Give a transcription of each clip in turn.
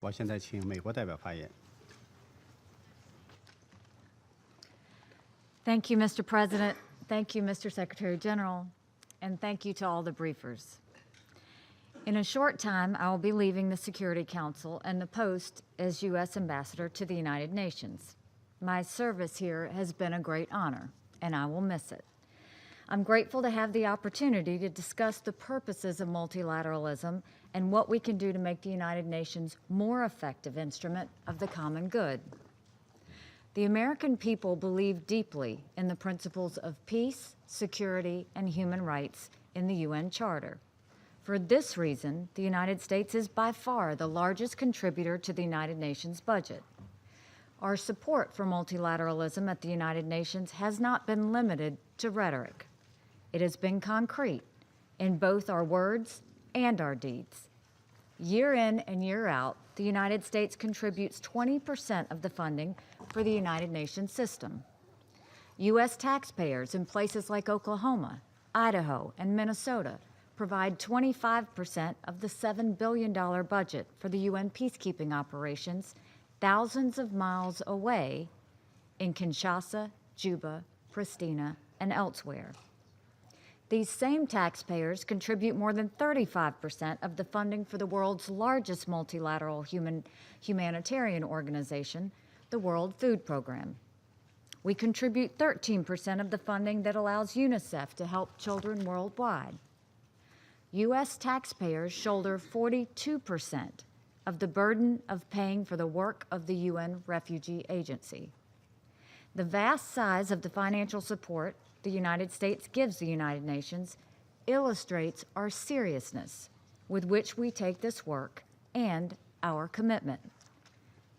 我现在请美国代表发言。Thank you, Mr. President. Thank you, Mr. Secretary General. And thank you to all the briefers. In a short time, I will be leaving the Security Council and the post as U.S. Ambassador to the United Nations. My service here has been a great honor, and I will miss it. I'm grateful to have the opportunity to discuss the purposes of multilateralism and what we can do to make the United Nations more effective instrument of the common good. The American people believe deeply in the principles of peace, security, and human rights in the UN Charter. For this reason, the United States is by far the largest contributor to the United Nations budget. Our support for multilateralism at the United Nations has not been limited to rhetoric. It has been concrete in both our words and our deeds. Year in and year out, the United States contributes 20% of the funding for the United Nations system. U.S. taxpayers in places like Oklahoma, Idaho, and Minnesota provide 25% of the $7 billion budget for the UN peacekeeping operations thousands of miles away in Kinshasa, Juba, Pristina, and elsewhere. These same taxpayers contribute more than 35% of the funding for the world's largest multilateral humanitarian organization, the World Food Program. We contribute 13% of the funding that allows UNICEF to help children worldwide. U.S. taxpayers shoulder 42% of the burden of paying for the work of the UN Refugee Agency. The vast size of the financial support the United States gives the United Nations illustrates our seriousness with which we take this work and our commitment.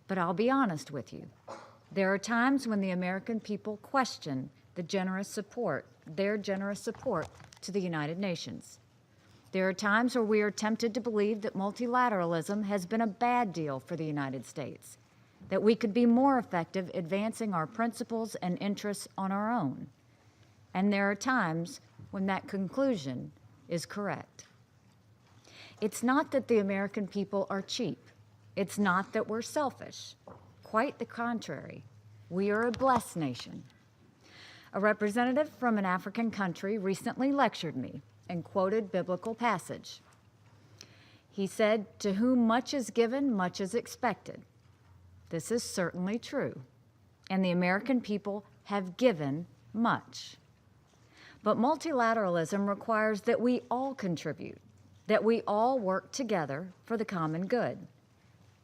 But I'll be honest with you. There are times when the American people question their generous support to the United Nations. There are times where we are tempted to believe that multilateralism has been a bad deal for the United States, that we could be more effective advancing our principles and interests on our own. And there are times when that conclusion is correct. It's not that the American people are cheap. It's not that we're selfish. Quite the contrary. We are a blessed nation. A representative from an African country recently lectured me and quoted biblical passage. He said, "To whom much is given, much is expected." This is certainly true, and the American people have given much. But multilateralism requires that we all contribute, that we all work together for the common good.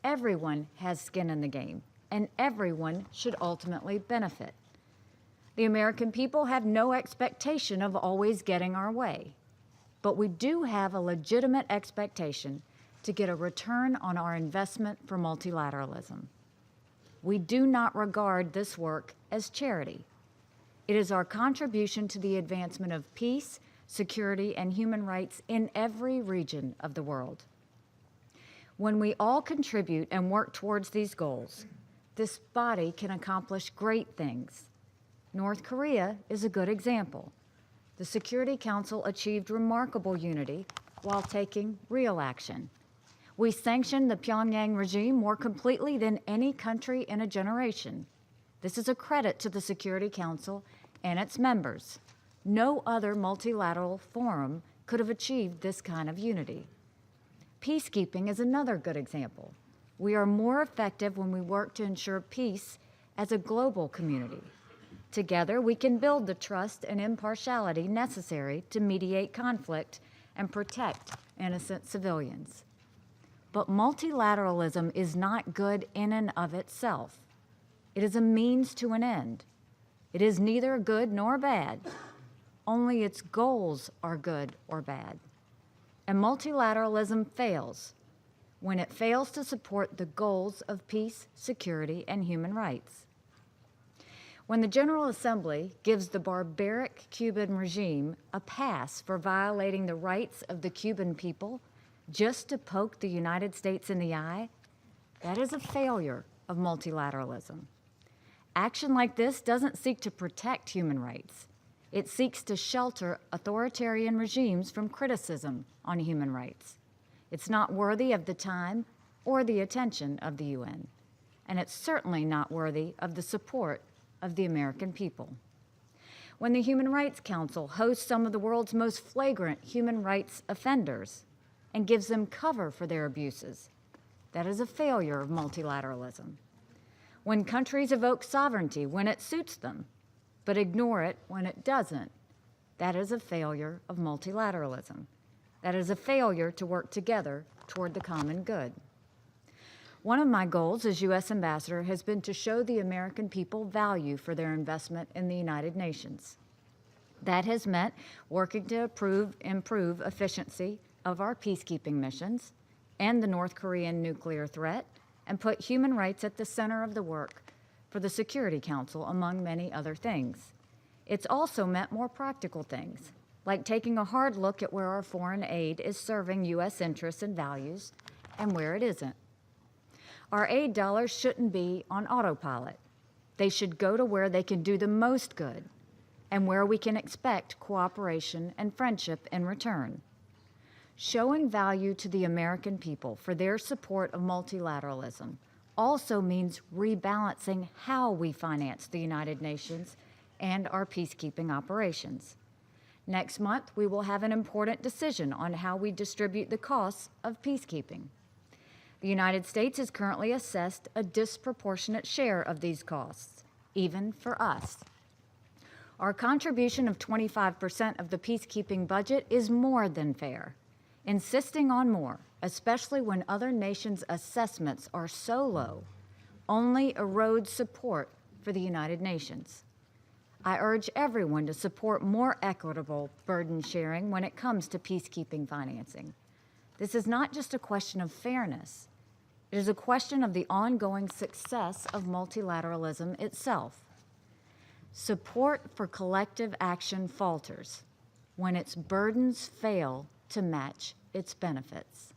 Everyone has skin in the game, and everyone should ultimately benefit. The American people have no expectation of always getting our way, but we do have a legitimate expectation to get a return on our investment for multilateralism. We do not regard this work as charity. It is our contribution to the advancement of peace, security, and human rights in every region of the world. When we all contribute and work towards these goals, this body can accomplish great things. North Korea is a good example. The Security Council achieved remarkable unity while taking real action. We sanctioned the Pyongyang regime more completely than any country in a generation. This is a credit to the Security Council and its members. No other multilateral forum could have achieved this kind of unity. Peacekeeping is another good example. We are more effective when we work to ensure peace as a global community. Together, we can build the trust and impartiality necessary to mediate conflict and protect innocent civilians. But multilateralism is not good in and of itself. It is a means to an end. It is neither good nor bad. Only its goals are good or bad. And multilateralism fails when it fails to support the goals of peace, security, and human rights. When the General Assembly gives the barbaric Cuban regime a pass for violating the rights of the Cuban people just to poke the United States in the eye, that is a failure of multilateralism. Action like this doesn't seek to protect human rights. It seeks to shelter authoritarian regimes from criticism on human rights. It's not worthy of the time or the attention of the UN, and it's certainly not worthy of the support of the American people. When the Human Rights Council hosts some of the world's most flagrant human rights offenders and gives them cover for their abuses, that is a failure of multilateralism. When countries evoke sovereignty when it suits them, but ignore it when it doesn't, that is a failure of multilateralism. That is a failure to work together toward the common good. One of my goals as U.S. Ambassador has been to show the American people value for their investment in the United Nations. That has meant working to improve efficiency of our peacekeeping missions and the North Korean nuclear threat, and put human rights at the center of the work for the Security Council, among many other things. It's also meant more practical things, like taking a hard look at where our foreign aid is serving U.S. interests and values and where it isn't. Our aid dollars shouldn't be on autopilot. They should go to where they can do the most good and where we can expect cooperation and friendship in return. Showing value to the American people for their support of multilateralism also means rebalancing how we finance the United Nations and our peacekeeping operations. Next month, we will have an important decision on how we distribute the costs of peacekeeping. The United States is currently assessed a disproportionate share of these costs, even for us. Our contribution of 25% of the peacekeeping budget is more than fair. Insisting on more, especially when other nations' assessments are so low, only erodes support for the United Nations. I urge everyone to support more equitable burden sharing when it comes to peacekeeping financing. This is not just a question of fairness. It is a question of the ongoing success of multilateralism itself. Support for collective action falters when its burdens fail to match its benefits.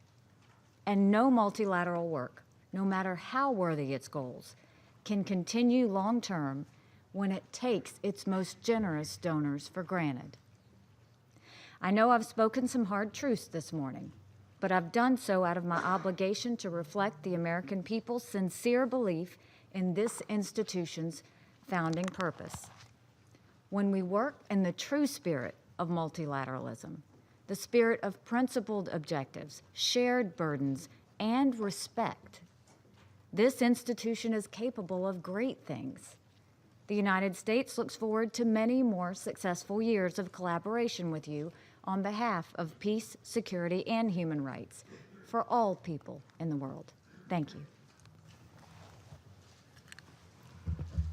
And no multilateral work, no matter how worthy its goals, can continue long-term when it takes its most generous donors for granted. I know I've spoken some hard truths this morning, but I've done so out of my obligation to reflect the American people's sincere belief in this institution's founding purpose. When we work in the true spirit of multilateralism, the spirit of principled objectives, shared burdens, and respect, this institution is capable of great things. The United States looks forward to many more successful years of collaboration with you on behalf of peace, security, and human rights for all people in the world. Thank you.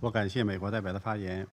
我感谢美国代表的发言。